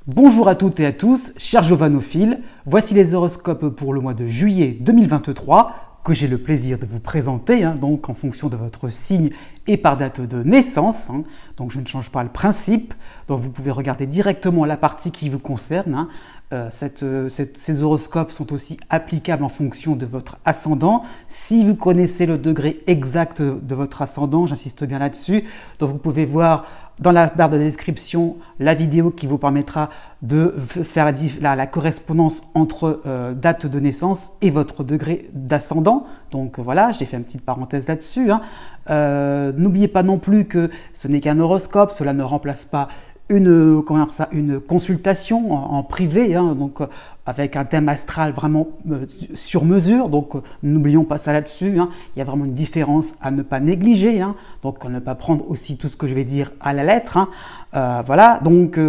Bonjour à toutes et à tous, chers jovanophiles, voici les horoscopes pour le mois de juillet 2023 que j'ai le plaisir de vous présenter, donc en fonction de votre signe et par date de naissance. Donc je ne change pas le principe, donc vous pouvez regarder directement la partie qui vous concerne. Ces horoscopes sont aussi applicables en fonction de votre ascendant. Si vous connaissez le degré exact de votre ascendant, j'insiste bien là-dessus, donc vous pouvez voir dans la barre de description la vidéo qui vous permettra de faire la correspondance entre date de naissance et votre degré d'ascendant. Donc voilà, j'ai fait une petite parenthèse là-dessus. N'oubliez pas non plus que ce n'est qu'un horoscope, cela ne remplace pas une consultation en privé, donc avec un thème astral vraiment sur mesure, donc n'oublions pas ça là-dessus. Il y a vraiment une différence à ne pas négliger, donc à ne pas prendre aussi tout ce que je vais dire à la lettre. Voilà, donc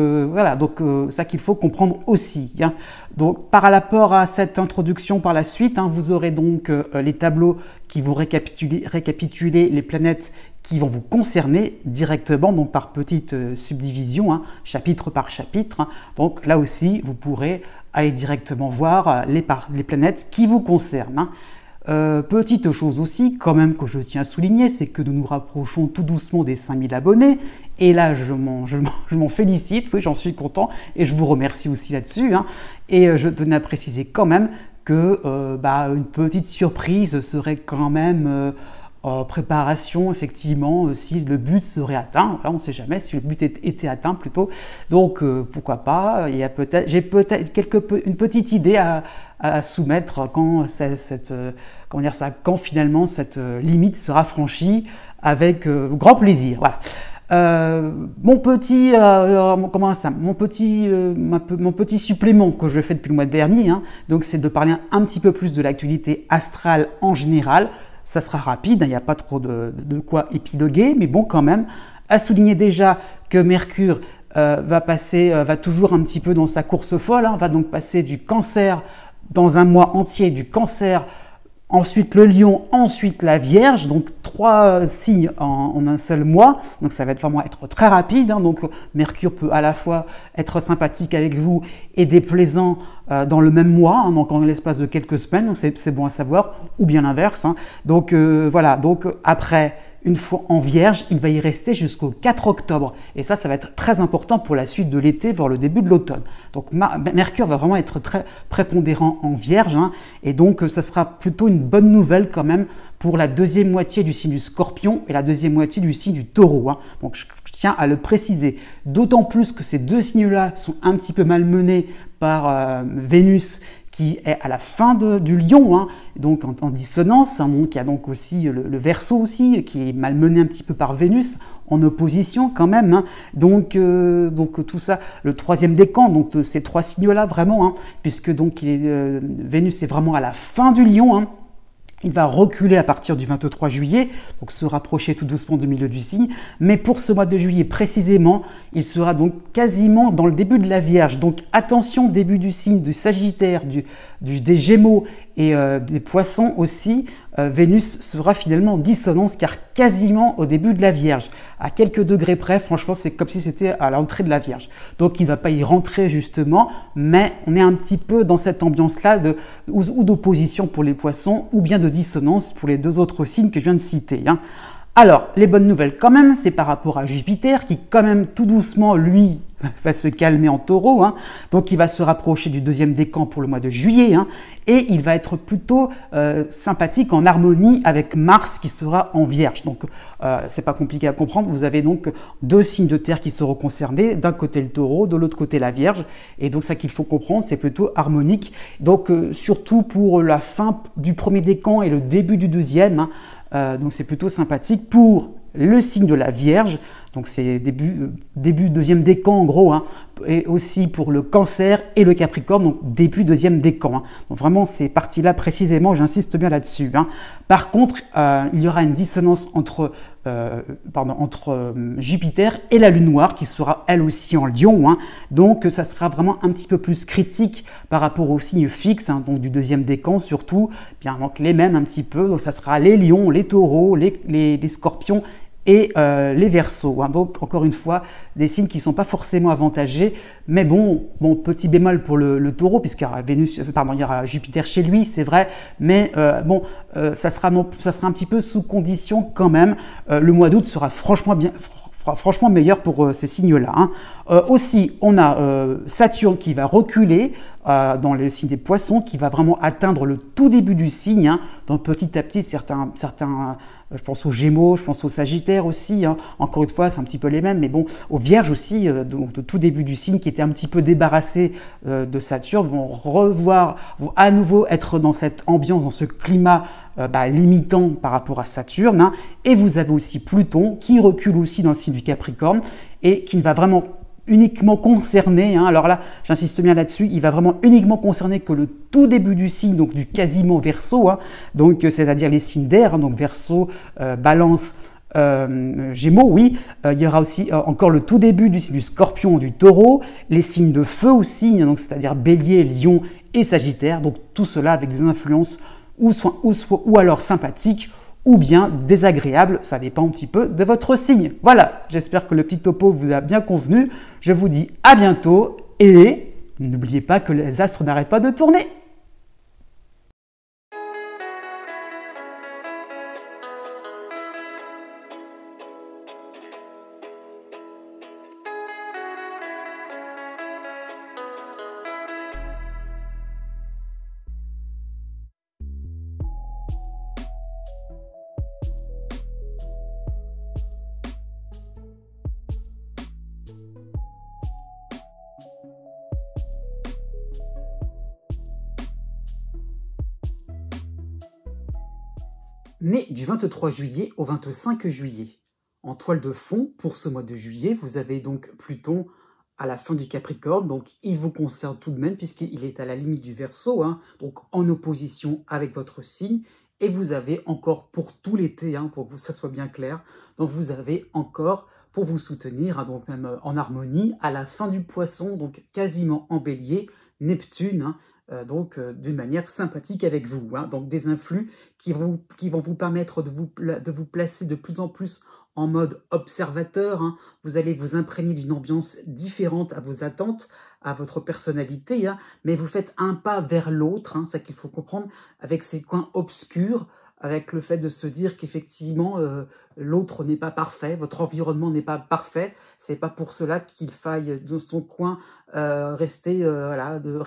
ça qu'il faut comprendre aussi. Donc par rapport à cette introduction par la suite, vous aurez donc les tableaux qui vont récapituler les planètes qui vont vous concerner directement, donc par petite subdivision, chapitre par chapitre. Donc là aussi, vous pourrez aller directement voir les planètes qui vous concernent. Petite chose aussi, quand même, que je tiens à souligner, c'est que nous nous rapprochons tout doucement des 5000 abonnés. Et là, je m'en félicite, oui, j'en suis content, et je vous remercie aussi là-dessus. Et je tenais à préciser quand même que une petite surprise serait quand même en préparation, effectivement, si le but serait atteint. Enfin, on ne sait jamais si le but était atteint plutôt. Donc, pourquoi pas. J'ai peut-être une petite idée à soumettre quand finalement cette limite sera franchie, avec grand plaisir. Voilà. Mon petit supplément que je fais depuis le mois dernier, donc c'est de parler un petit peu plus de l'actualité astrale en général. Ça sera rapide, il n'y a pas trop de quoi épiloguer, mais bon, quand même, à souligner déjà que Mercure va toujours un petit peu dans sa course folle, va donc passer du Cancer dans un mois entier, du Cancer, ensuite le Lion, ensuite la Vierge, donc 3 signes en un seul mois, donc ça va vraiment être très rapide, donc Mercure peut à la fois être sympathique avec vous et déplaisant dans le même mois, donc en l'espace de quelques semaines, donc c'est bon à savoir, ou bien l'inverse. Donc voilà, donc après, une fois en Vierge, il va y rester jusqu'au 4 octobre. Et ça va être très important pour la suite de l'été, voire le début de l'automne. Donc Mercure va vraiment être très prépondérant en Vierge. Et donc ça sera plutôt une bonne nouvelle quand même pour la deuxième moitié du signe du Scorpion et la deuxième moitié du signe du Taureau. Donc je tiens à le préciser. D'autant plus que ces deux signes-là sont un petit peu malmenés par Vénus, qui est à la fin du Lion, donc en dissonance. Donc il y a donc aussi le Verseau aussi, qui est malmené un petit peu par Vénus, en opposition quand même. Donc tout ça, le troisième décan, donc ces 3 signes-là vraiment, puisque donc Vénus est vraiment à la fin du Lion. Il va reculer à partir du 23 juillet, donc se rapprocher tout doucement du milieu du signe. Mais pour ce mois de juillet précisément, il sera donc quasiment dans le début de la Vierge. Donc attention, début du signe du Sagittaire, des Gémeaux et des Poissons aussi. Vénus sera finalement en dissonance, car quasiment au début de la Vierge. À quelques degrés près, franchement, c'est comme si c'était à l'entrée de la Vierge. Donc il ne va pas y rentrer justement, mais on est un petit peu dans cette ambiance-là ou d'opposition pour les Poissons, ou bien de dissonance pour les 2 autres signes que je viens de citer. Alors, les bonnes nouvelles quand même, c'est par rapport à Jupiter, qui quand même tout doucement, lui, va se calmer en Taureau. Donc il va se rapprocher du 2e décan pour le mois de juillet, et il va être plutôt sympathique, en harmonie avec Mars qui sera en Vierge. Donc c'est pas compliqué à comprendre, vous avez donc 2 signes de terre qui seront concernés, d'un côté le Taureau, de l'autre côté la Vierge, et donc ça qu'il faut comprendre, c'est plutôt harmonique. Donc surtout pour la fin du 1er décan et le début du 2e, donc c'est plutôt sympathique pour le signe de la Vierge. Donc c'est début 2e décan en gros, et aussi pour le Cancer et le Capricorne, donc début 2e décan. Donc vraiment ces parties-là précisément, j'insiste bien là-dessus. Par contre, il y aura une dissonance entre Jupiter et la Lune noire, qui sera elle aussi en Lion. Donc ça sera vraiment un petit peu plus critique par rapport aux signes fixes, donc du 2e décan surtout, donc les mêmes un petit peu. Donc ça sera les Lions, les Taureaux, les Scorpions et les Verseaux. Hein. Donc, encore une fois, des signes qui ne sont pas forcément avantagés. Mais bon, petit bémol pour le Taureau, puisqu'il y aura il y aura Jupiter chez lui, c'est vrai. Mais ça sera un petit peu sous condition quand même. Le mois d'août sera franchement meilleur pour ces signes-là. Hein. Aussi, on a Saturne qui va reculer dans le signe des Poissons, qui va vraiment atteindre le tout début du signe. Hein. Donc petit à petit, certains je pense aux Gémeaux, je pense aux Sagittaires aussi. Hein. Encore une fois, c'est un petit peu les mêmes, mais bon, aux Vierges aussi, donc de tout début du signe, qui étaient un petit peu débarrassés de Saturne, vont à nouveau être dans cette ambiance, dans ce climat limitant par rapport à Saturne. Hein. Et vous avez aussi Pluton qui recule aussi dans le signe du Capricorne et qui ne va vraiment uniquement concerner, hein, alors là j'insiste bien là-dessus, il va vraiment uniquement concerner que le tout début du signe, donc du quasiment Verseau, hein, donc c'est-à-dire les signes d'air, hein, donc Verseau, Balance, Gémeaux, oui, il y aura aussi encore le tout début du signe du Scorpion, du Taureau, les signes de feu aussi, hein, donc c'est-à-dire Bélier, Lion et Sagittaire, donc tout cela avec des influences ou alors sympathiques ou bien désagréable, ça dépend un petit peu de votre signe. Voilà, j'espère que le petit topo vous a bien convenu. Je vous dis à bientôt et n'oubliez pas que les astres n'arrêtent pas de tourner. Né du 23 juillet au 25 juillet. En toile de fond, pour ce mois de juillet, vous avez donc Pluton à la fin du Capricorne, donc il vous concerne tout de même puisqu'il est à la limite du Verseau, hein, donc en opposition avec votre signe, et vous avez encore pour tout l'été, hein, pour que ça soit bien clair, donc vous avez encore pour vous soutenir, hein, donc même en harmonie, à la fin du Poisson, donc quasiment en Bélier, Neptune, hein, donc d'une manière sympathique avec vous. Hein, donc des influx qui vont vous permettre de vous placer de plus en plus en mode observateur. Hein. Vous allez vous imprégner d'une ambiance différente à vos attentes, à votre personnalité, hein, mais vous faites un pas vers l'autre, hein, c'est ça qu'il faut comprendre, avec ces coins obscurs, avec le fait de se dire qu'effectivement l'autre n'est pas parfait, votre environnement n'est pas parfait, c'est pas pour cela qu'il faille dans son coin rester dans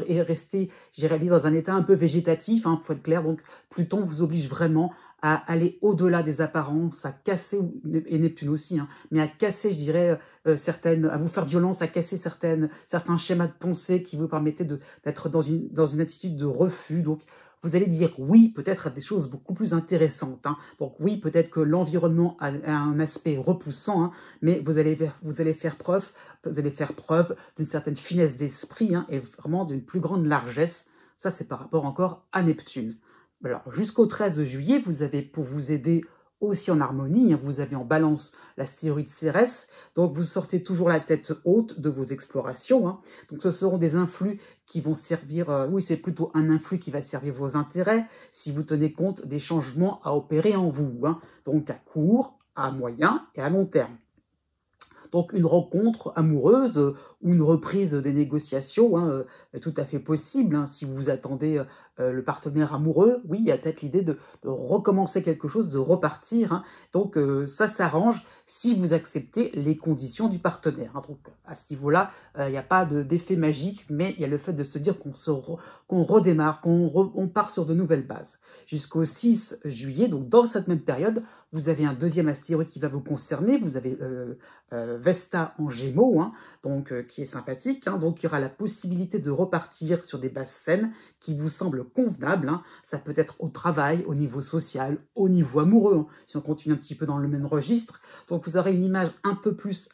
un état un peu végétatif, hein, faut être clair. Donc Pluton vous oblige vraiment à aller au-delà des apparences, à casser, et Neptune aussi, hein, mais à casser, je dirais, à vous faire violence, à casser certains schémas de pensée qui vous permettaient d'être dans une attitude de refus. Donc vous allez dire oui, peut-être à des choses beaucoup plus intéressantes. Hein. Donc oui, peut-être que l'environnement a un aspect repoussant, hein, mais vous allez faire preuve d'une certaine finesse d'esprit, hein, et vraiment d'une plus grande largesse. Ça, c'est par rapport encore à Neptune. Alors, jusqu'au 13 juillet, vous avez, pour vous aider aussi en harmonie, hein, vous avez en Balance l'astéroïde Cérès, donc vous sortez toujours la tête haute de vos explorations. Hein. Donc ce seront des influx qui vont servir, oui c'est plutôt un influx qui va servir vos intérêts, si vous tenez compte des changements à opérer en vous, hein, donc à court, à moyen et à long terme. Donc une rencontre amoureuse ou une reprise des négociations est tout à fait possible. Hein, si vous attendez le partenaire amoureux, oui, il y a peut-être l'idée de recommencer quelque chose, de repartir. Hein. Donc ça s'arrange si vous acceptez les conditions du partenaire. Hein. Donc à ce niveau-là, il n'y a pas d'effet magique, mais il y a le fait de se dire qu'on redémarre, qu'on part sur de nouvelles bases. Jusqu'au 6 juillet, donc dans cette même période, vous avez un deuxième astéroïde qui va vous concerner. Vous avez Vesta en Gémeaux, hein, donc qui est sympathique. Hein, donc il y aura la possibilité de repartir sur des bases saines qui vous semblent convenables. Hein. Ça peut être au travail, au niveau social, au niveau amoureux, hein, si on continue un petit peu dans le même registre. Donc vous aurez une image un peu plus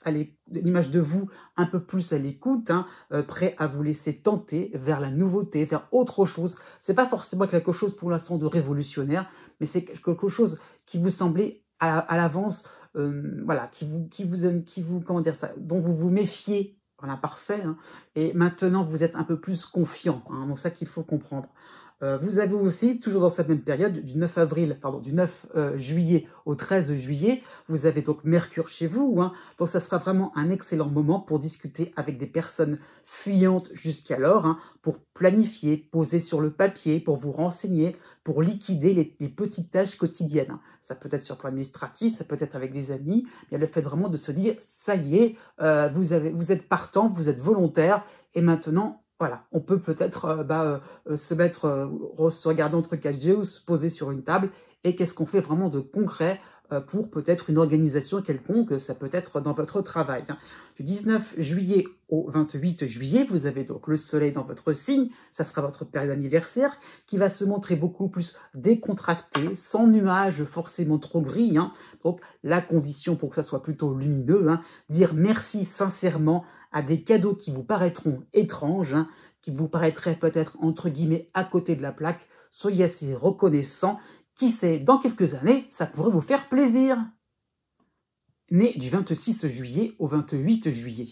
l'image de vous un peu plus à l'écoute, hein, prêt à vous laisser tenter vers la nouveauté, vers autre chose. C'est pas forcément quelque chose pour l'instant de révolutionnaire, mais c'est quelque chose qui vous semblait à l'avance, voilà, comment dire ça, dont vous vous méfiez, voilà, parfait, hein, et maintenant vous êtes un peu plus confiant, hein, donc ça qu'il faut comprendre. Vous avez aussi, toujours dans cette même période, du 9 juillet au 13 juillet, vous avez donc Mercure chez vous, hein, donc ça sera vraiment un excellent moment pour discuter avec des personnes fuyantes jusqu'alors, hein, pour planifier, poser sur le papier, pour vous renseigner, pour liquider les petites tâches quotidiennes. Hein. Ça peut être sur le plan administratif, ça peut être avec des amis, mais le fait vraiment de se dire, ça y est, vous êtes partant, vous êtes volontaire, et maintenant, voilà, on peut peut-être se regarder entre quatre yeux ou se poser sur une table. Et qu'est-ce qu'on fait vraiment de concret pour peut-être une organisation quelconque, ça peut être dans votre travail. Hein. Du 19 juillet au 28 juillet, vous avez donc le soleil dans votre signe, ça sera votre période d'anniversaire, qui va se montrer beaucoup plus décontracté, sans nuages forcément trop gris. Hein. Donc la condition pour que ça soit plutôt lumineux, hein, dire merci sincèrement à des cadeaux qui vous paraîtront étranges, hein, qui vous paraîtraient peut-être entre guillemets à côté de la plaque, soyez assez reconnaissants. Qui sait, dans quelques années, ça pourrait vous faire plaisir. Né du 26 juillet au 28 juillet.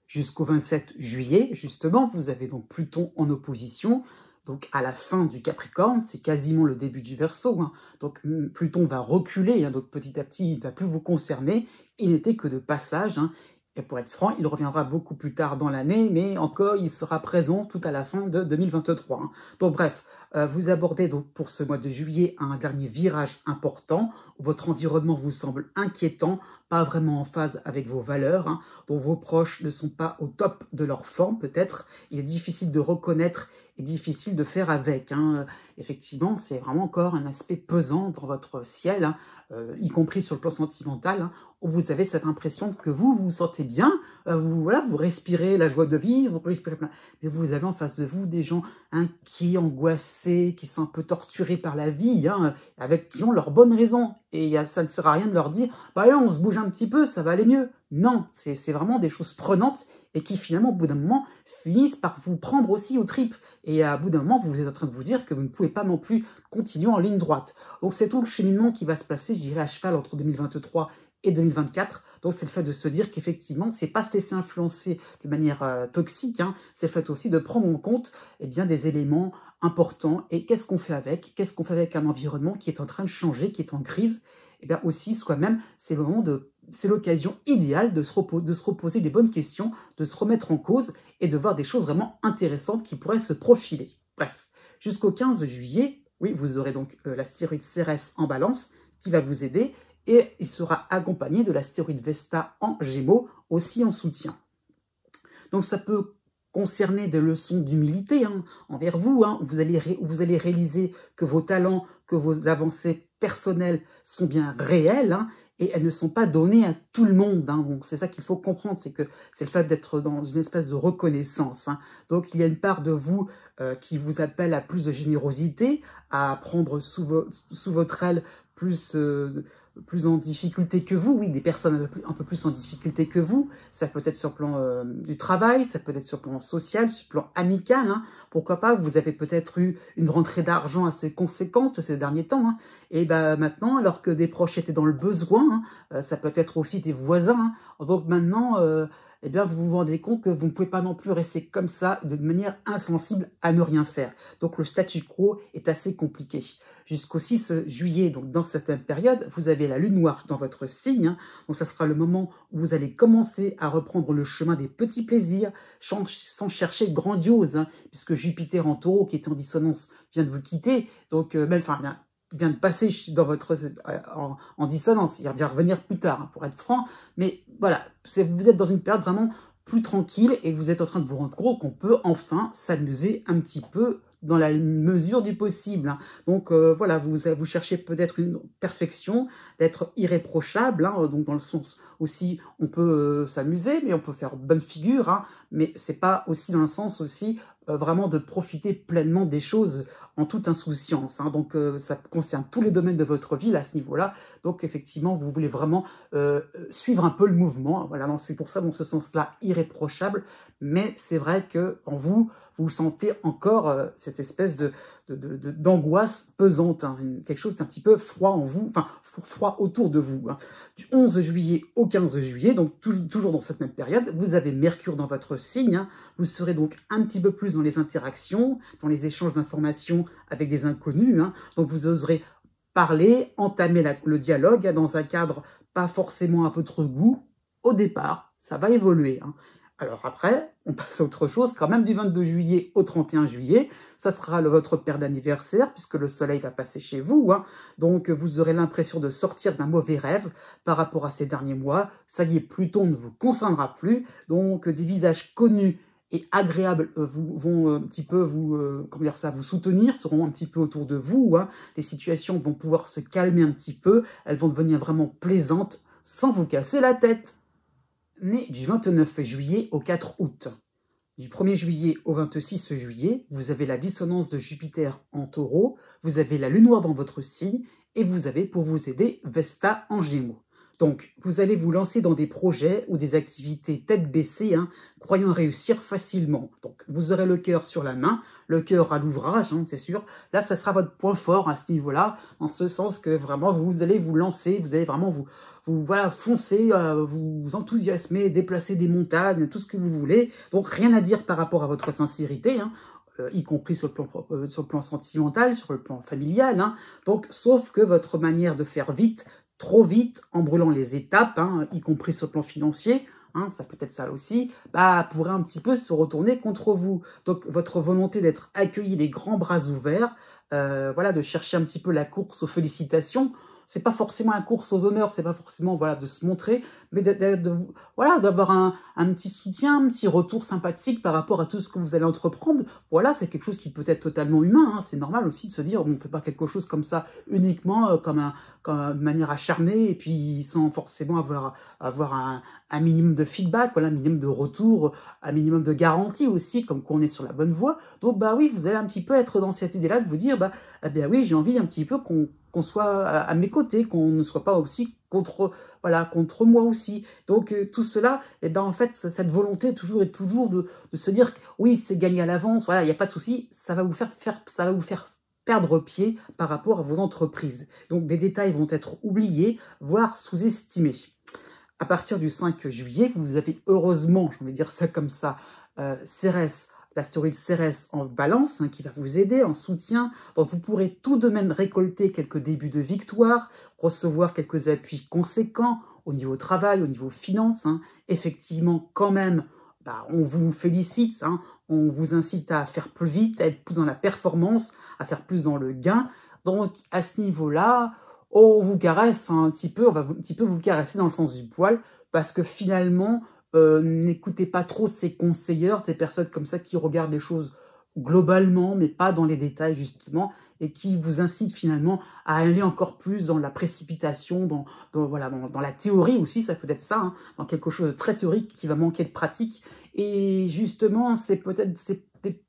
Jusqu'au 27 juillet, justement, vous avez donc Pluton en opposition, donc à la fin du Capricorne, c'est quasiment le début du Verseau. Hein. Donc Pluton va reculer, hein, donc petit à petit, il ne va plus vous concerner. Il n'était que de passage. Hein. Et pour être franc, il reviendra beaucoup plus tard dans l'année, mais encore, il sera présent tout à la fin de 2023. Hein. Donc bref, vous abordez donc pour ce mois de juillet un dernier virage important, où votre environnement vous semble inquiétant, pas vraiment en phase avec vos valeurs, hein, dont vos proches ne sont pas au top de leur forme peut-être. Il est difficile de reconnaître et difficile de faire avec. Hein. Effectivement, c'est vraiment encore un aspect pesant dans votre ciel, hein, y compris sur le plan sentimental, hein, où vous avez cette impression que vous vous sentez bien, vous respirez la joie de vivre, vous respirez plein, mais vous avez en face de vous des gens inquiets, angoissés, qui sont un peu torturés par la vie, hein, qui ont leurs bonnes raisons. Et ça ne sert à rien de leur dire « bah on se bouge un petit peu, ça va aller mieux ». Non, c'est vraiment des choses prenantes et qui finalement, au bout d'un moment, finissent par vous prendre aussi aux tripes. Et à bout d'un moment, vous êtes en train de vous dire que vous ne pouvez pas non plus continuer en ligne droite. Donc c'est tout le cheminement qui va se passer, je dirais, à cheval entre 2023 et 2024. Donc c'est le fait de se dire qu'effectivement, c'est pas se laisser influencer de manière toxique, hein, c'est le fait aussi de prendre en compte bien, des éléments importants. Et qu'est-ce qu'on fait avec? Qu'est-ce qu'on fait avec un environnement qui est en train de changer, qui est en crise? Et bien aussi, soi-même, c'est l'occasion idéale de se reposer des bonnes questions, de se remettre en cause et de voir des choses vraiment intéressantes qui pourraient se profiler. Bref, jusqu'au 15 juillet, oui, vous aurez donc l'astéroïde Cérès en Balance qui va vous aider et il sera accompagné de l'astéroïde Vesta en Gémeaux, aussi en soutien. Donc ça peut concerner des leçons d'humilité hein, envers vous, hein, où vous allez réaliser que vos talents, que vos avancées personnelles sont bien réelles, hein, et elles ne sont pas données à tout le monde. Hein. Donc c'est ça qu'il faut comprendre, c'est le fait d'être dans une espèce de reconnaissance. Hein. Donc il y a une part de vous qui vous appelle à plus de générosité, à prendre sous votre aile plus en difficulté que vous, oui, des personnes un peu plus en difficulté que vous, ça peut être sur le plan du travail, ça peut être sur le plan social, sur le plan amical, hein. Pourquoi pas, vous avez peut-être eu une rentrée d'argent assez conséquente ces derniers temps, hein. Et ben maintenant, alors que des proches étaient dans le besoin, hein, ça peut être aussi des voisins, hein. Donc maintenant, eh bien, vous vous rendez compte que vous ne pouvez pas non plus rester comme ça, de manière insensible à ne rien faire. Donc le statu quo est assez compliqué. Jusqu'au 6 juillet, donc dans cette période, vous avez la lune noire dans votre signe. Hein. Donc ça sera le moment où vous allez commencer à reprendre le chemin des petits plaisirs, sans chercher grandiose, hein, puisque Jupiter en taureau, qui est en dissonance, vient de vous quitter. Donc, vient de passer en dissonance. Il va revenir plus tard, hein, pour être franc. Mais voilà, vous êtes dans une période vraiment plus tranquille et vous êtes en train de vous rendre compte qu'on peut enfin s'amuser un petit peu dans la mesure du possible. Hein. Donc voilà, vous cherchez peut-être une perfection, d'être irréprochable, hein, donc dans le sens aussi, on peut s'amuser, mais on peut faire bonne figure, hein, mais c'est pas aussi dans le sens aussi vraiment de profiter pleinement des choses en toute insouciance. Hein. Donc ça concerne tous les domaines de votre vie là, à ce niveau-là. Donc effectivement, vous voulez vraiment suivre un peu le mouvement. Voilà, c'est pour ça, dans ce sens-là, irréprochable. Mais c'est vrai que en vous sentez encore cette espèce de d'angoisse pesante, hein, quelque chose d'un petit peu froid en vous, enfin froid autour de vous. Hein. Du 11 juillet au 15 juillet, donc toujours dans cette même période, vous avez Mercure dans votre signe, hein, vous serez donc un petit peu plus dans les interactions, dans les échanges d'informations avec des inconnus, hein, donc vous oserez parler, entamer le dialogue hein, dans un cadre pas forcément à votre goût. Au départ, ça va évoluer. Hein. Alors après, on passe à autre chose, quand même du 22 juillet au 31 juillet, ça sera votre paire d'anniversaire, puisque le soleil va passer chez vous, hein. Donc vous aurez l'impression de sortir d'un mauvais rêve par rapport à ces derniers mois, ça y est, Pluton ne vous concernera plus, donc des visages connus et agréables vont un petit peu comment dire ça, vous soutenir, seront un petit peu autour de vous, hein. Les situations vont pouvoir se calmer un petit peu, elles vont devenir vraiment plaisantes, sans vous casser la tête. Né du 29 juillet au 4 août. Du 1er juillet au 26 juillet, vous avez la dissonance de Jupiter en Taureau, vous avez la Lune noire dans votre signe, et vous avez pour vous aider Vesta en Gémeaux. Donc, vous allez vous lancer dans des projets ou des activités tête baissée, hein, croyant réussir facilement. Donc, vous aurez le cœur sur la main, le cœur à l'ouvrage, hein, c'est sûr. Là, ça sera votre point fort à ce niveau-là, en ce sens que vraiment, vous allez vous lancer, vous allez vraiment vous voilà, foncer, vous enthousiasmer, déplacer des montagnes, tout ce que vous voulez. Donc, rien à dire par rapport à votre sincérité, hein. Y compris sur le plan sentimental, sur le plan familial. Hein. Donc, sauf que votre manière de faire vite, trop vite, en brûlant les étapes, hein, y compris sur le plan financier, hein, ça peut être ça aussi, bah, pourrait un petit peu se retourner contre vous. Donc, votre volonté d'être accueilli les grands bras ouverts, voilà, de chercher un petit peu la course aux félicitations, c'est pas forcément la course aux honneurs, c'est pas forcément voilà de se montrer, mais voilà d'avoir un petit soutien, un petit retour sympathique par rapport à tout ce que vous allez entreprendre. Voilà, c'est quelque chose qui peut être totalement humain. Hein. C'est normal aussi de se dire, on ne fait pas quelque chose comme ça uniquement comme une manière acharnée et puis sans forcément avoir un minimum de feedback, voilà, un minimum de retour, un minimum de garantie aussi, comme qu'on est sur la bonne voie. Donc bah oui, vous allez un petit peu être dans cette idée-là de vous dire, bah eh bien oui, j'ai envie un petit peu qu'on soit à mes côtés, qu'on ne soit pas aussi contre moi aussi. Donc tout cela, eh ben en fait, cette volonté est toujours de se dire oui, c'est gagné à l'avance, voilà, il n'y a pas de souci, ça va vous faire perdre pied par rapport à vos entreprises. Donc des détails vont être oubliés, voire sous-estimés. À partir du 5 juillet, vous avez heureusement, j'ai envie de dire ça comme ça, Cérès, l'astéroïde Cérès en balance, hein, qui va vous aider en soutien. Donc vous pourrez tout de même récolter quelques débuts de victoire, recevoir quelques appuis conséquents au niveau travail, au niveau finance. Hein. Effectivement, quand même, bah, on vous félicite, hein, on vous incite à faire plus vite, à être plus dans la performance, à faire plus dans le gain. Donc à ce niveau-là, on vous caresse un petit peu, on va un petit peu vous caresser dans le sens du poil, parce que finalement, n'écoutez pas trop ces conseilleurs, ces personnes comme ça qui regardent les choses globalement, mais pas dans les détails justement, et qui vous incitent finalement à aller encore plus dans la précipitation, dans la théorie aussi, ça peut être ça, hein, dans quelque chose de très théorique qui va manquer de pratique. Et justement, c'est peut-être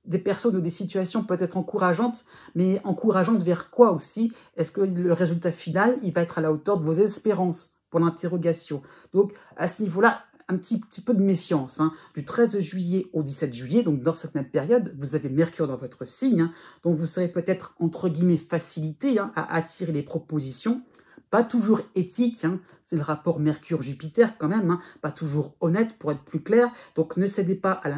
des personnes ou des situations peut-être encourageantes, mais encourageantes vers quoi aussi? Est-ce que le résultat final, il va être à la hauteur de vos espérances? Pour l'interrogation. Donc, à ce niveau-là, un petit peu de méfiance. Hein. Du 13 juillet au 17 juillet, donc dans cette même période, vous avez Mercure dans votre signe, hein, donc vous serez peut-être, entre guillemets, facilité hein, à attirer les propositions. Pas toujours éthique, hein, c'est le rapport Mercure-Jupiter quand même, hein, pas toujours honnête pour être plus clair. Donc ne cédez pas à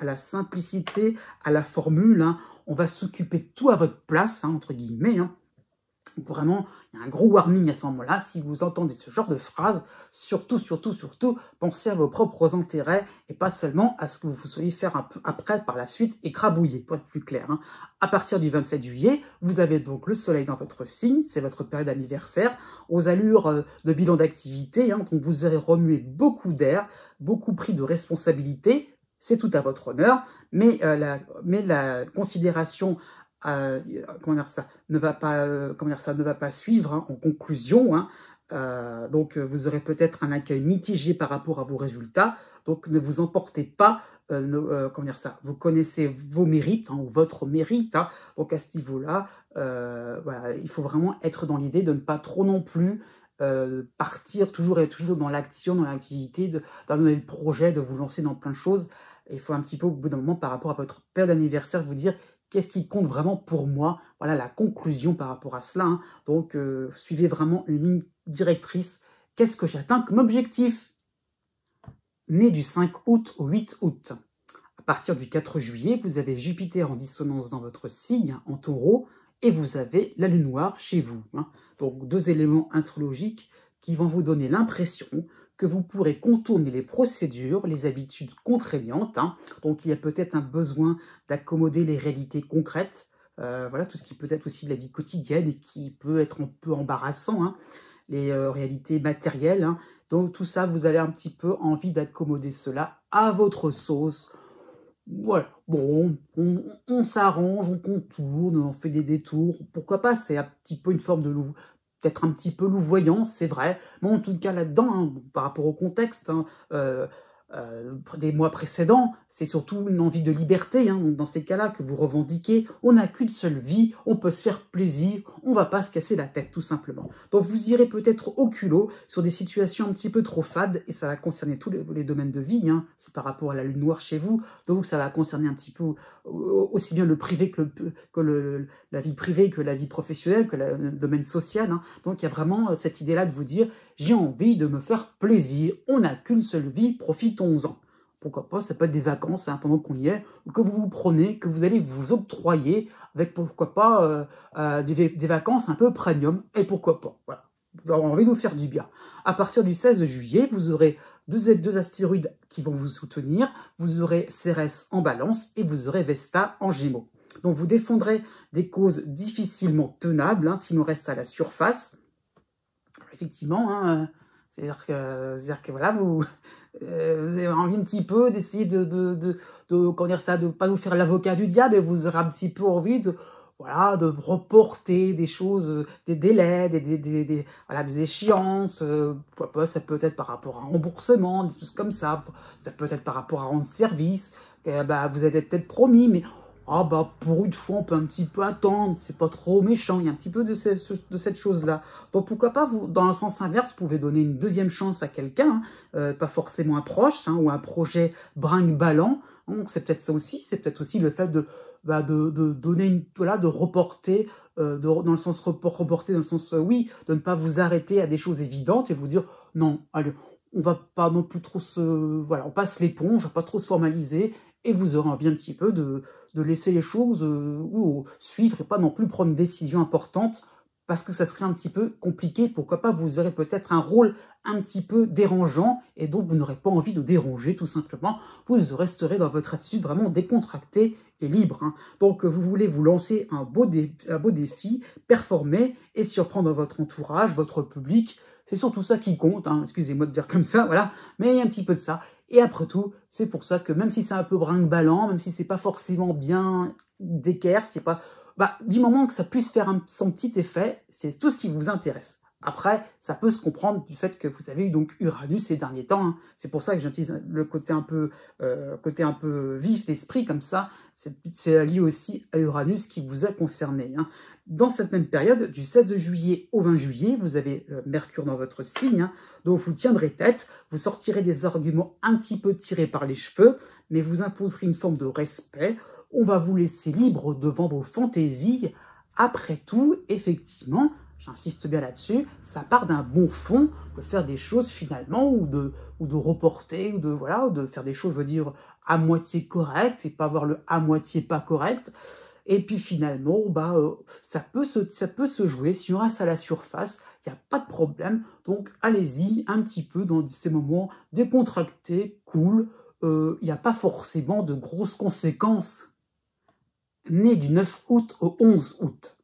la simplicité, à la formule. Hein, on va s'occuper de tout à votre place, hein, entre guillemets. Hein. Vraiment, il y a un gros warning à ce moment-là. Si vous entendez ce genre de phrase, surtout, pensez à vos propres intérêts et pas seulement à ce que vous soyez faire un peu après, par la suite, écrabouiller, pour être plus clair. Hein. À partir du 27 juillet, vous avez donc le soleil dans votre signe, c'est votre période d'anniversaire, aux allures de bilan d'activité, hein, donc vous aurez remué beaucoup d'air, beaucoup pris de responsabilités, c'est tout à votre honneur, mais la considération ne va pas suivre hein, en conclusion. Hein. Donc vous aurez peut-être un accueil mitigé par rapport à vos résultats. Donc ne vous emportez pas. Vous connaissez vos mérites hein, ou votre mérite. Hein. Donc à ce niveau-là, voilà, il faut vraiment être dans l'idée de ne pas trop non plus partir toujours dans l'action, dans l'activité, dans le projet, de vous lancer dans plein de choses. Il faut un petit peu au bout d'un moment par rapport à votre période d'anniversaire vous dire qu'est-ce qui compte vraiment pour moi? Voilà la conclusion par rapport à cela, hein. Donc, suivez vraiment une ligne directrice. Qu'est-ce que j'atteins comme objectif? Né du 5 août au 8 août. À partir du 4 juillet, vous avez Jupiter en dissonance dans votre signe, en taureau, et vous avez la lune noire chez vous, hein. Donc, deux éléments astrologiques qui vont vous donner l'impression que vous pourrez contourner les procédures, les habitudes contraignantes, hein. Donc, il y a peut-être un besoin d'accommoder les réalités concrètes, voilà, tout ce qui peut être aussi de la vie quotidienne et qui peut être un peu embarrassant, hein, les réalités matérielles, hein. Donc, tout ça, vous avez un petit peu envie d'accommoder cela à votre sauce. Voilà, bon, on s'arrange, on contourne, on fait des détours. Pourquoi pas, c'est un petit peu une forme de peut-être un petit peu louvoyance, c'est vrai. Mais en tout cas, là-dedans, hein, par rapport au contexte, hein, des mois précédents, c'est surtout une envie de liberté, hein. Donc dans ces cas-là que vous revendiquez, on n'a qu'une seule vie, on peut se faire plaisir, on va pas se casser la tête tout simplement. Donc vous irez peut-être au culot sur des situations un petit peu trop fades, et ça va concerner tous les domaines de vie, hein. C'est par rapport à la lune noire chez vous, donc ça va concerner un petit peu aussi bien le privé que la vie privée, que la vie professionnelle, que le domaine social, hein. Donc il y a vraiment cette idée-là de vous dire, j'ai envie de me faire plaisir, on n'a qu'une seule vie, profitons-en. Pourquoi pas, ça peut être des vacances, hein, pendant qu'on y est, ou que vous prenez, que vous allez vous octroyer, avec pourquoi pas des vacances un peu premium, et pourquoi pas, voilà. Vous avez envie de vous faire du bien. À partir du 16 juillet, vous aurez deux astéroïdes qui vont vous soutenir, vous aurez Cérès en balance, et vous aurez Vesta en gémeaux. Donc vous défendrez des causes difficilement tenables, hein, si l'on reste à la surface. Effectivement, hein, c'est-à-dire que voilà, vous avez envie un petit peu d'essayer comment dire ça, de pas vous faire l'avocat du diable, et vous aurez un petit peu envie voilà, de reporter des choses, des délais, voilà, des échéances, pourquoi pas, ça peut être par rapport à un remboursement, des choses comme ça peut être par rapport à rendre service, bah, vous avez peut-être promis, mais ah bah pour une fois on peut un petit peu attendre, c'est pas trop méchant, il y a un petit peu de cette chose-là. Donc pourquoi pas, vous, dans le sens inverse, vous pouvez donner une deuxième chance à quelqu'un, hein, pas forcément un proche, hein, ou un projet brinque-ballant. Donc c'est peut-être ça aussi, c'est peut-être aussi le fait de donner voilà, de reporter, dans le sens reporter, dans le sens oui, de ne pas vous arrêter à des choses évidentes et vous dire non, allez, on va pas non plus trop voilà, on passe l'éponge, on va pas trop se formaliser, et vous aurez envie un petit peu de laisser les choses suivre et pas non plus prendre une décision importante parce que ça serait un petit peu compliqué. Pourquoi pas, vous aurez peut-être un rôle un petit peu dérangeant et donc vous n'aurez pas envie de déranger tout simplement. Vous resterez dans votre attitude vraiment décontractée et libre, hein. Donc vous voulez vous lancer un beau défi, performer et surprendre votre entourage, votre public. C'est surtout ça qui compte, hein. Excusez-moi de dire comme ça, voilà, mais il y a un petit peu de ça. Et après tout, c'est pour ça que même si c'est un peu brinque-ballant, même si c'est pas forcément bien d'équerre, c'est pas... Bah, du moment que ça puisse faire son petit effet, c'est tout ce qui vous intéresse. Après, ça peut se comprendre du fait que vous avez eu donc Uranus ces derniers temps, hein. C'est pour ça que j'utilise le côté un peu vif d'esprit comme ça. C'est lié aussi à Uranus qui vous a concerné, hein. Dans cette même période, du 16 juillet au 20 juillet, vous avez Mercure dans votre signe, hein, donc vous tiendrez tête, vous sortirez des arguments un petit peu tirés par les cheveux, mais vous imposerez une forme de respect. On va vous laisser libre devant vos fantaisies. Après tout, effectivement, j'insiste bien là-dessus, ça part d'un bon fond de faire des choses finalement, ou de reporter, ou de faire des choses, je veux dire, à moitié correctes, et pas avoir le à moitié pas correct. Et puis finalement, ça peut se jouer, si on reste à la surface, il n'y a pas de problème. Donc allez-y un petit peu dans ces moments décontractés, cool, il n'y a pas forcément de grosses conséquences. Né du 9 août au 11 août.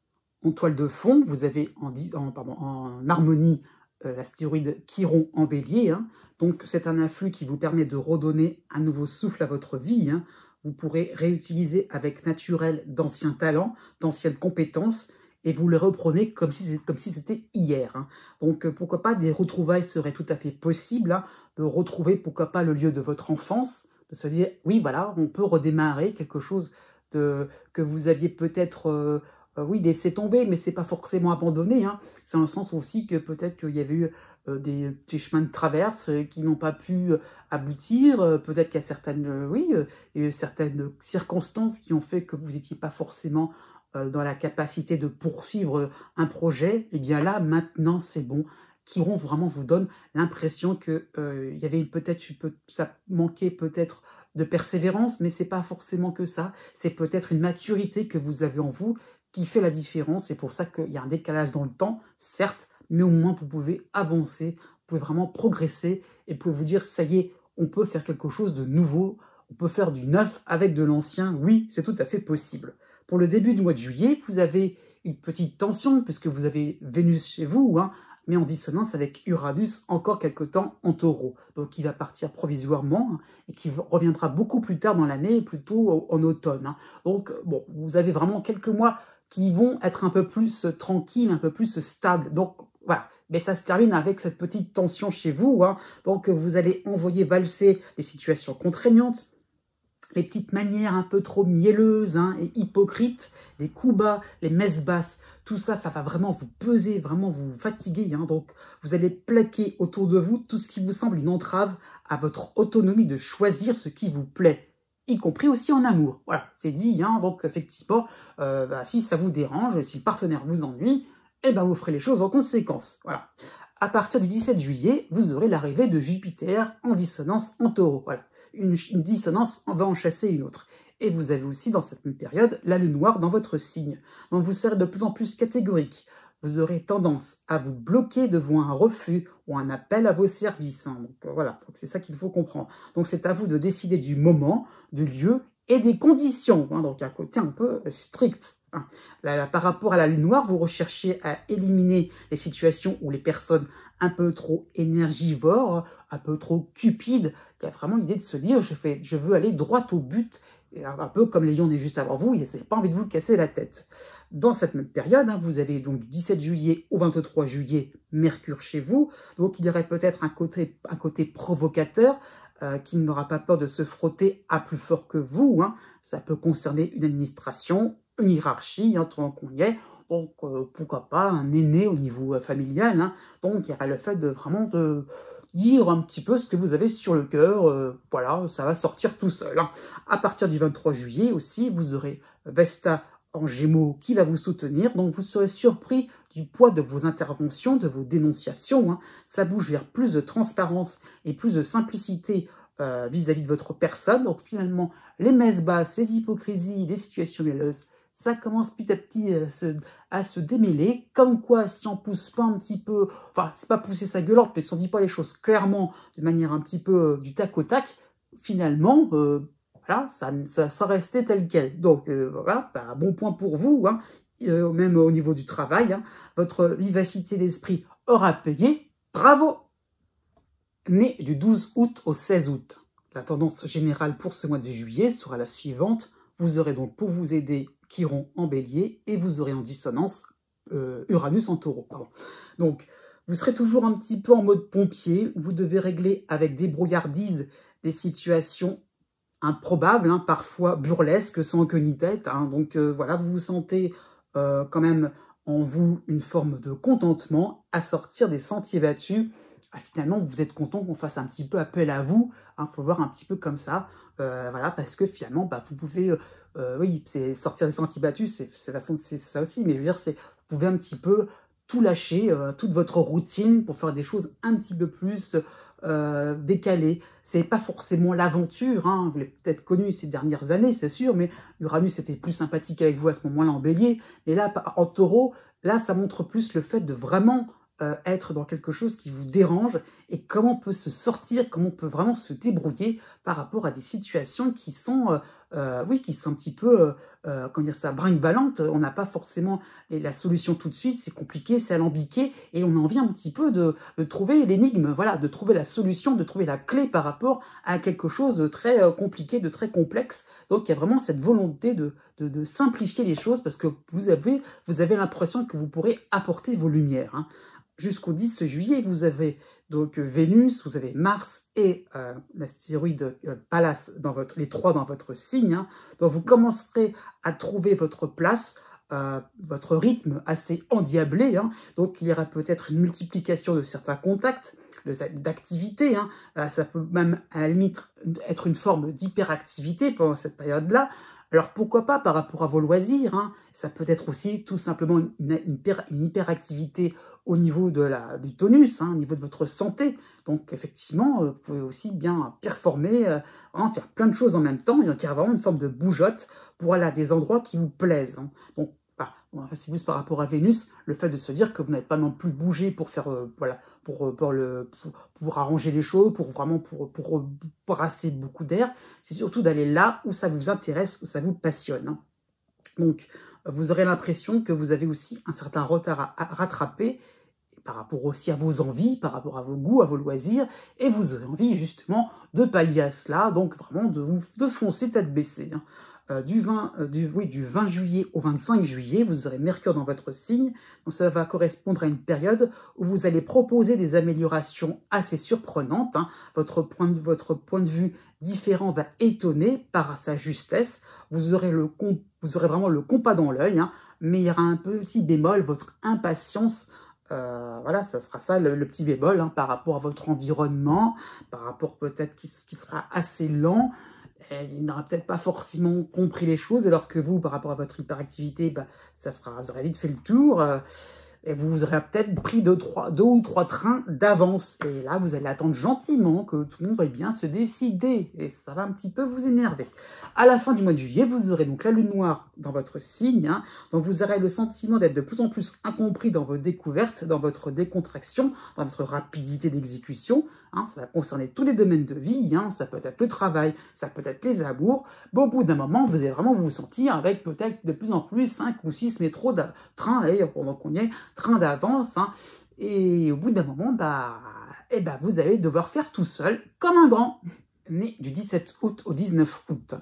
En toile de fond, vous avez en harmonie l'astéroïde Chiron en bélier, hein. Donc c'est un influx qui vous permet de redonner un nouveau souffle à votre vie, hein. Vous pourrez réutiliser avec naturel d'anciens talents, d'anciennes compétences, et vous les reprenez comme si c'était hier, hein. Donc pourquoi pas, des retrouvailles seraient tout à fait possibles, hein, de retrouver pourquoi pas le lieu de votre enfance, de se dire oui voilà, on peut redémarrer quelque chose que vous aviez peut-être oui, laisser tomber, mais c'est pas forcément abandonner, hein. C'est dans le sens aussi que peut-être qu'il y avait eu des chemins de traverse qui n'ont pas pu aboutir, peut-être qu'il y a certaines, il y a eu certaines circonstances qui ont fait que vous n'étiez pas forcément dans la capacité de poursuivre un projet. Et bien là, maintenant, c'est bon. Chiron vraiment vous donne l'impression que il y avait peut-être, ça manquait peut-être de persévérance, mais c'est pas forcément que ça. C'est peut-être une maturité que vous avez en vous qui fait la différence. C'est pour ça qu'il y a un décalage dans le temps, certes, mais au moins vous pouvez avancer, vous pouvez vraiment progresser et vous pouvez vous dire, ça y est, on peut faire quelque chose de nouveau, on peut faire du neuf avec de l'ancien. Oui, c'est tout à fait possible. Pour le début du mois de juillet, vous avez une petite tension puisque vous avez Vénus chez vous, hein, mais en dissonance avec Uranus encore quelque temps en taureau. Donc il va partir provisoirement, hein, et qui reviendra beaucoup plus tard dans l'année, plutôt en automne, hein. Donc bon, vous avez vraiment quelques mois qui vont être un peu plus tranquilles, un peu plus stables. Donc voilà, mais ça se termine avec cette petite tension chez vous, hein. Donc vous allez envoyer valser les situations contraignantes, les petites manières un peu trop mielleuses, hein, et hypocrites, les coups bas, les messes basses, tout ça, ça va vraiment vous peser, vraiment vous fatiguer, hein. Donc vous allez plaquer autour de vous tout ce qui vous semble une entrave à votre autonomie de choisir ce qui vous plaît, y compris aussi en amour. Voilà, c'est dit, hein. Donc effectivement, si ça vous dérange, si le partenaire vous ennuie, eh ben, vous ferez les choses en conséquence. Voilà. À partir du 17 juillet, vous aurez l'arrivée de Jupiter en dissonance en taureau. Voilà. Une dissonance va en chasser une autre. Et vous avez aussi dans cette même période la lune noire dans votre signe. Donc vous serez de plus en plus catégorique. Vous aurez tendance à vous bloquer devant un refus ou un appel à vos services, hein. Donc voilà, c'est ça qu'il faut comprendre. Donc c'est à vous de décider du moment, du lieu et des conditions, hein. Donc il y a un côté un peu strict, hein. Là, par rapport à la lune noire, vous recherchez à éliminer les situations où les personnes un peu trop énergivores, un peu trop cupides, qui a vraiment l'idée de se dire je veux aller droit au but, un peu comme les lions nés juste avant vous, ils n'ont pas envie de vous casser la tête. Dans cette même période, hein, vous avez donc du 17 juillet au 23 juillet Mercure chez vous, donc il y aurait peut-être un côté provocateur, qui n'aura pas peur de se frotter à plus fort que vous, hein. Ça peut concerner une administration, une hiérarchie, hein, tant qu'on y est. Donc, pourquoi pas un aîné au niveau familial, hein. Donc, il y aura le fait de vraiment de dire un petit peu ce que vous avez sur le cœur. Voilà, ça va sortir tout seul, hein. À partir du 23 juillet aussi, vous aurez Vesta en Gémeaux qui va vous soutenir. Donc, vous serez surpris du poids de vos interventions, de vos dénonciations, hein. Ça bouge vers plus de transparence et plus de simplicité vis-à-vis de votre personne. Donc, finalement, les messes basses, les hypocrisies, les situations mielleuses, ça commence petit à petit à se démêler, comme quoi si on pousse pas un petit peu, enfin c'est pas pousser sa gueulante, mais si on dit pas les choses clairement, de manière un petit peu du tac au tac, finalement, voilà, ça restait tel quel. Donc voilà, un bon point pour vous, hein, même au niveau du travail, hein, votre vivacité d'esprit aura payé, bravo. Né du 12 août au 16 août, la tendance générale pour ce mois de juillet sera la suivante. Vous aurez donc pour vous aider Chiron en bélier et vous aurez en dissonance Uranus en taureau. Pardon. Donc, vous serez toujours un petit peu en mode pompier. Vous devez régler avec débrouillardise des situations improbables, hein, parfois burlesques, sans queue ni tête, hein. Donc, voilà, vous vous sentez quand même en vous une forme de contentement à sortir des sentiers battus. Ah, finalement, vous êtes content qu'on fasse un petit peu appel à vous. Il faut voir un petit peu comme ça. Voilà, parce que finalement, vous pouvez, oui, c'est sortir des sentiers battus, c'est ça aussi, mais je veux dire, vous pouvez un petit peu tout lâcher, toute votre routine pour faire des choses un petit peu plus décalées. C'est pas forcément l'aventure, hein, vous l'avez peut-être connu ces dernières années, c'est sûr, mais Uranus était plus sympathique avec vous à ce moment-là en bélier, mais là, en taureau, là, ça montre plus le fait de vraiment être dans quelque chose qui vous dérange et comment on peut se sortir, comment on peut vraiment se débrouiller par rapport à des situations qui sont, oui, qui sont un petit peu, comment dire ça, brinque-ballante. On n'a pas forcément la solution tout de suite, c'est compliqué, c'est alambiqué et on a envie un petit peu de trouver l'énigme, voilà, de trouver la solution, de trouver la clé par rapport à quelque chose de très compliqué, de très complexe. Donc il y a vraiment cette volonté de simplifier les choses parce que vous avez l'impression que vous pourrez apporter vos lumières, hein. Jusqu'au 10 juillet, vous avez donc Vénus, vous avez Mars et l'astéroïde Pallas, les trois dans votre signe, hein. Donc vous commencerez à trouver votre place votre rythme assez endiablé, hein. Donc il y aura peut-être une multiplication de certains contacts, d'activités, hein. Ça peut même à la limite être une forme d'hyperactivité pendant cette période-là. Alors pourquoi pas par rapport à vos loisirs, hein. Ça peut être aussi tout simplement une hyperactivité au niveau du tonus, hein, au niveau de votre santé. Donc effectivement, vous pouvez aussi bien performer, faire plein de choses en même temps. Donc il y a vraiment une forme de bougeotte pour aller à des endroits qui vous plaisent, hein. Donc c'est juste par rapport à Vénus, le fait de se dire que vous n'avez pas non plus bougé pour faire, pour arranger les choses, pour brasser beaucoup d'air. C'est surtout d'aller là où ça vous intéresse, où ça vous passionne, hein. Donc, vous aurez l'impression que vous avez aussi un certain retard à rattraper par rapport aussi à vos envies, par rapport à vos goûts, à vos loisirs, et vous aurez envie justement de pallier à cela, donc vraiment de foncer tête baissée, hein. Du 20 juillet au 25 juillet, vous aurez Mercure dans votre signe. Donc ça va correspondre à une période où vous allez proposer des améliorations assez surprenantes, hein. Votre point de vue différent va étonner par sa justesse. Vous aurez vraiment le compas dans l'œil, hein, mais il y aura un petit bémol, votre impatience. Voilà, ça sera ça le petit bémol, hein, par rapport à votre environnement, par rapport peut-être qui sera assez lent. Il n'aura peut-être pas forcément compris les choses, alors que vous, par rapport à votre hyperactivité, vous aurez vite fait le tour, et vous aurez peut-être pris deux ou trois trains d'avance. Et là, vous allez attendre gentiment que tout le monde veuille bien se décider, et ça va un petit peu vous énerver. À la fin du mois de juillet, vous aurez donc la lune noire dans votre signe, hein, donc vous aurez le sentiment d'être de plus en plus incompris dans vos découvertes, dans votre décontraction, dans votre rapidité d'exécution, hein. Ça va concerner tous les domaines de vie, hein. Ça peut être le travail, ça peut être les amours. Au bout d'un moment, vous allez vraiment vous sentir avec peut-être de plus en plus 5 ou 6 métros de train, allez, pendant qu'on y est, train d'avance, hein. Et au bout d'un moment, vous allez devoir faire tout seul, comme un grand. Né du 17 août au 19 août.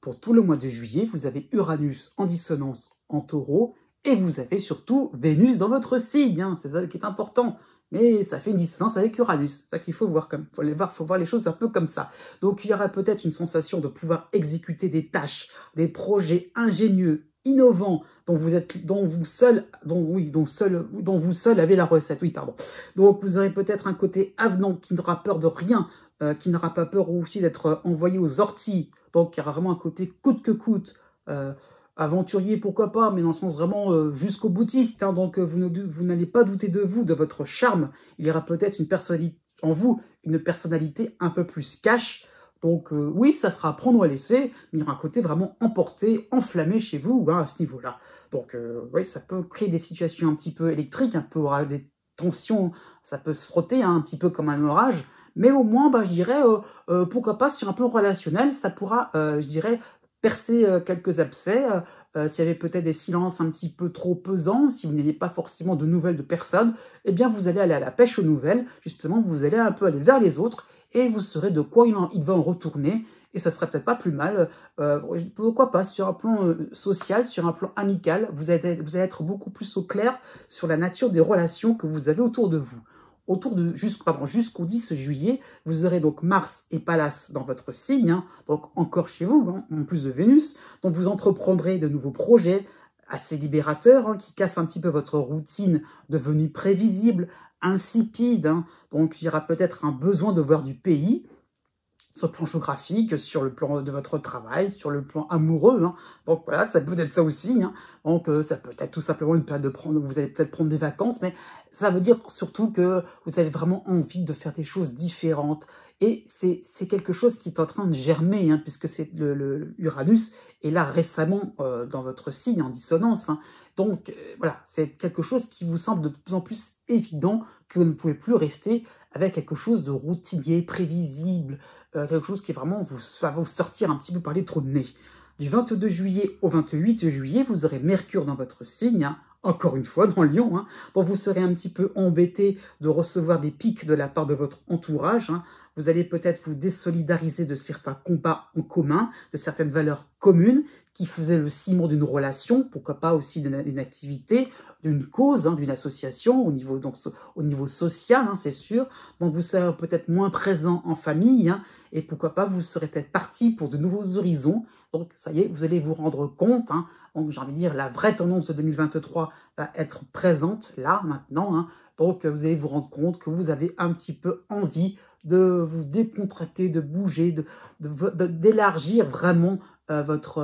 Pour tout le mois de juillet, vous avez Uranus en dissonance en Taureau, et vous avez surtout Vénus dans votre signe, hein. C'est ça qui est important. Mais ça fait une dissonance avec Uranus, c'est ça qu'il faut voir, faut voir les choses un peu comme ça. Donc il y aura peut-être une sensation de pouvoir exécuter des tâches, des projets ingénieux, innovants, dont vous seul avez la recette. Oui, pardon. Donc vous aurez peut-être un côté avenant qui n'aura peur de rien, qui n'aura pas peur aussi d'être envoyé aux orties. Donc il y aura vraiment un côté coûte que coûte. Aventurier, pourquoi pas, mais dans le sens vraiment jusqu'au boutiste, hein. Donc vous n'allez pas douter de vous, de votre charme. Il y aura peut-être une personnalité en vous, une personnalité un peu plus cash. Donc oui, ça sera à prendre ou à laisser, mais il y aura un côté vraiment emporté, enflammé chez vous, hein, à ce niveau-là. Donc oui, ça peut créer des situations un petit peu électriques, un peu des tensions, ça peut se frotter, hein, un petit peu comme un orage. Mais au moins, je dirais, pourquoi pas, sur un plan relationnel, ça pourra, je dirais, percer quelques abcès, s'il y avait peut-être des silences un petit peu trop pesants, si vous n'aviez pas forcément de nouvelles de personnes, eh bien vous allez aller à la pêche aux nouvelles, justement, vous allez un peu aller vers les autres, et vous saurez de quoi il va en retourner, et ça serait peut-être pas plus mal, pourquoi pas, sur un plan social, sur un plan amical, vous allez être beaucoup plus au clair sur la nature des relations que vous avez autour de vous. Jusqu'au 10 juillet, vous aurez donc Mars et Pallas dans votre signe, hein, donc encore chez vous, hein, en plus de Vénus. Donc vous entreprendrez de nouveaux projets assez libérateurs, hein, qui cassent un petit peu votre routine devenue prévisible, insipide, hein. Donc il y aura peut-être un besoin de voir du pays, sur le plan géographique, sur le plan de votre travail, sur le plan amoureux, hein. Donc voilà, ça peut être ça aussi, hein. Donc ça peut être tout simplement une période vous allez peut-être prendre des vacances, mais ça veut dire surtout que vous avez vraiment envie de faire des choses différentes. Et c'est quelque chose qui est en train de germer, hein, puisque c'est le Uranus est là récemment dans votre signe en dissonance, hein. Donc voilà, c'est quelque chose qui vous semble de plus en plus évident, que vous ne pouvez plus rester avec quelque chose de routinier, prévisible, quelque chose qui vraiment va vous sortir un petit peu par les trous de nez. Du 22 juillet au 28 juillet, vous aurez Mercure dans votre signe, hein, encore une fois dans Lion, hein, donc vous serez un petit peu embêté de recevoir des pics de la part de votre entourage, hein. Vous allez peut-être vous désolidariser de certains combats en commun, de certaines valeurs communes qui faisaient le ciment d'une relation, pourquoi pas aussi d'une activité, d'une cause, hein, d'une association, au niveau social, hein, c'est sûr. Donc vous serez peut-être moins présent en famille, hein, et pourquoi pas vous serez peut-être parti pour de nouveaux horizons. Donc ça y est, vous allez vous rendre compte, hein, donc j'ai envie de dire la vraie tendance de 2023 va être présente là, maintenant, hein. Donc vous allez vous rendre compte que vous avez un petit peu envie de vous décontracter, de bouger, d'élargir vraiment votre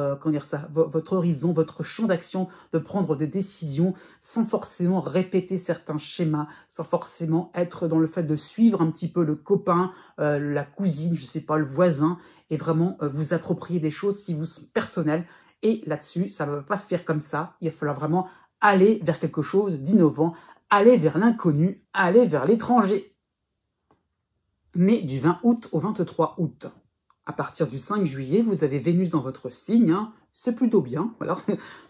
horizon, votre champ d'action, de prendre des décisions sans forcément répéter certains schémas, sans forcément être dans le fait de suivre un petit peu le copain, la cousine, je sais pas, le voisin, et vraiment vous approprier des choses qui vous sont personnelles. Et là-dessus, ça ne va pas se faire comme ça. Il va falloir vraiment aller vers quelque chose d'innovant, aller vers l'inconnu, aller vers l'étranger. Mais du 20 août au 23 août, à partir du 5 juillet, vous avez Vénus dans votre signe, hein, c'est plutôt bien. Voilà.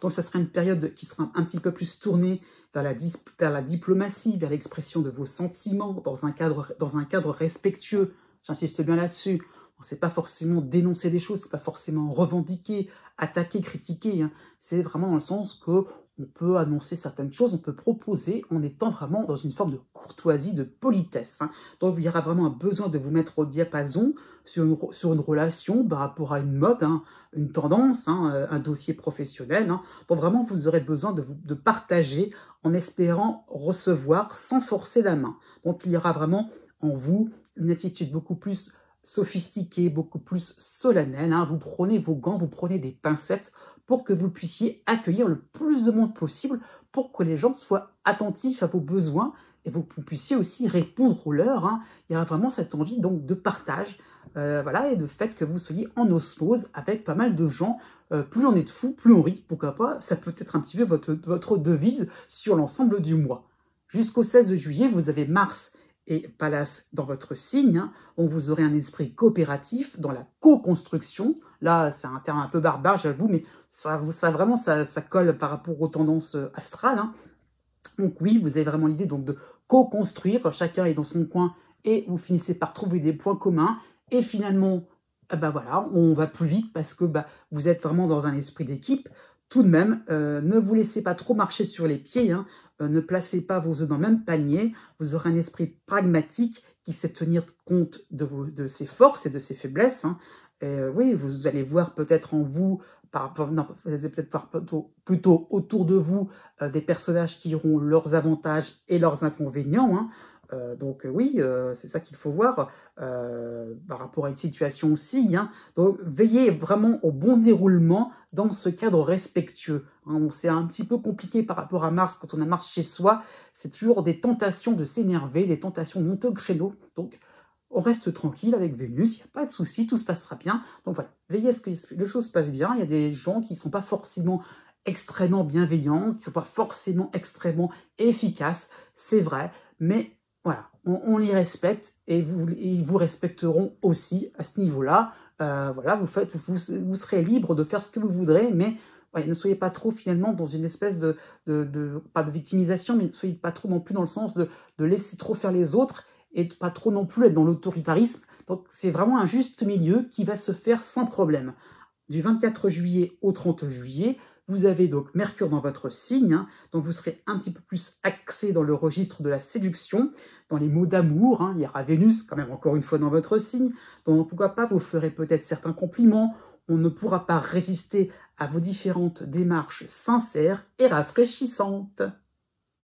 Donc ça sera une période qui sera un petit peu plus tournée vers la diplomatie, vers l'expression de vos sentiments, dans un cadre respectueux. J'insiste bien là-dessus. C'est pas forcément dénoncer des choses, c'est pas forcément revendiquer, attaquer, critiquer. Hein. C'est vraiment dans le sens que on peut annoncer certaines choses, on peut proposer en étant vraiment dans une forme de courtoisie, de politesse. Hein. Donc il y aura vraiment un besoin de vous mettre au diapason sur une relation par rapport à une mode, hein, une tendance, hein, un dossier professionnel. Hein. Donc vraiment vous aurez besoin de partager en espérant recevoir sans forcer la main. Donc il y aura vraiment en vous une attitude beaucoup plus sophistiquée, beaucoup plus solennelle. Hein. Vous prenez vos gants, vous prenez des pincettes pour que vous puissiez accueillir le plus de monde possible, pour que les gens soient attentifs à vos besoins et vous puissiez aussi répondre aux leurs. Hein. Il y aura vraiment cette envie donc de partage, voilà, et de fait que vous soyez en osmose avec pas mal de gens. Plus on est de fous, plus on rit. Pourquoi pas, ça peut être un petit peu votre devise sur l'ensemble du mois. Jusqu'au 16 juillet, vous avez Mars et Pallas dans votre signe, hein, où vous aurez un esprit coopératif dans la co-construction. Là, c'est un terme un peu barbare, j'avoue, mais ça colle par rapport aux tendances astrales. Hein. Donc oui, vous avez vraiment l'idée donc de co-construire, chacun est dans son coin et vous finissez par trouver des points communs. Et finalement, voilà, on va plus vite parce que vous êtes vraiment dans un esprit d'équipe. Tout de même, ne vous laissez pas trop marcher sur les pieds, hein. Ne placez pas vos œufs dans le même panier. Vous aurez un esprit pragmatique qui sait tenir compte de ses forces et de ses faiblesses. Hein. Et, oui, vous allez voir peut-être en vous, vous allez peut-être voir plutôt autour de vous des personnages qui auront leurs avantages et leurs inconvénients. Hein. Donc oui, c'est ça qu'il faut voir par rapport à une situation aussi. Hein. Donc veillez vraiment au bon déroulement dans ce cadre respectueux. Hein. C'est un petit peu compliqué par rapport à Mars. Quand on a Mars chez soi, c'est toujours des tentations de s'énerver, des tentations de monter au créneau. Donc on reste tranquille avec Vénus, il n'y a pas de souci, tout se passera bien. Donc voilà, veillez à ce que les choses se passent bien. Il y a des gens qui ne sont pas forcément extrêmement bienveillants, qui ne sont pas forcément extrêmement efficaces, c'est vrai, mais voilà, on les respecte et ils vous respecteront aussi à ce niveau-là. Voilà, vous serez libre de faire ce que vous voudrez, mais ouais, ne soyez pas trop finalement dans une espèce pas de victimisation, mais ne soyez pas trop non plus dans le sens de laisser trop faire les autres et pas trop non plus être dans l'autoritarisme. Donc c'est vraiment un juste milieu qui va se faire sans problème. Du 24 juillet au 30 juillet, vous avez donc Mercure dans votre signe, hein, donc vous serez un petit peu plus axé dans le registre de la séduction, dans les mots d'amour. Hein, il y aura Vénus quand même encore une fois dans votre signe, donc pourquoi pas vous ferez peut-être certains compliments, on ne pourra pas résister à vos différentes démarches sincères et rafraîchissantes.